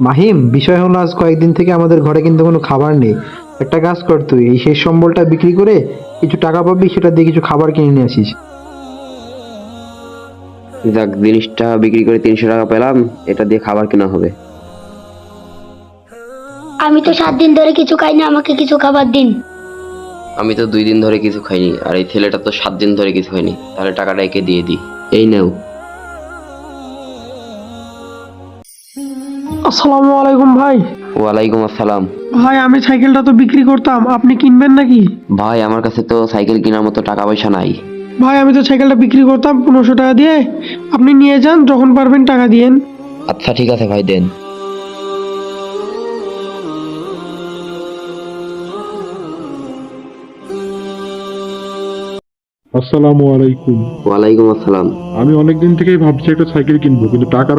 মাহিম, বিষয় হলো আজ কয়েকদিন থেকে আমাদের ঘরে কিন্তু কোনো খাবার নেই। একটা কাজ কর, তুই এই শেষ সম্বলটা বিক্রি করে কিছু টাকা পাবি, সেটা দিয়ে কিছু খাবার কিনে নিয়ে আসিস। যাক, জিনিসটা বিক্রি করে 300 টাকা পেলাম, এটা দিয়ে খাবার কেনা হবে। আমি তো 7 দিন ধরে কিছু খাই না, আমাকে কিছু খাবার দিন। আমি তো 2 দিন ধরে কিছু খাইনি, আর এই ছেলেটা তো 7 দিন ধরে কিছু খাইনি। তাহলে টাকাটা একে দিয়ে দিই। এই নাও। আসসালামু আলাইকুম ভাই। ওয়ালাইকুম আসসালাম। ভাই আমি সাইকেলটা তো বিক্রি করতাম, আপনি কিনবেন নাকি? ভাই, আমার কাছে তো সাইকেল কেনার মতো টাকা পয়সা নাই। ভাই আমি তো সাইকেলটা বিক্রি করতাম 1500 টাকা দিয়ে, আপনি নিয়ে যান, যখন পারবেন টাকা দিয়েন। আচ্ছা ঠিক আছে ভাই, দেন। আসসালামু আলাইকুম। ওয়ালাইকুম আসসালাম। আমি অনেকদিন থেকেই ভাবছি একটা সাইকেল কিনবো, কিন্তু টাকার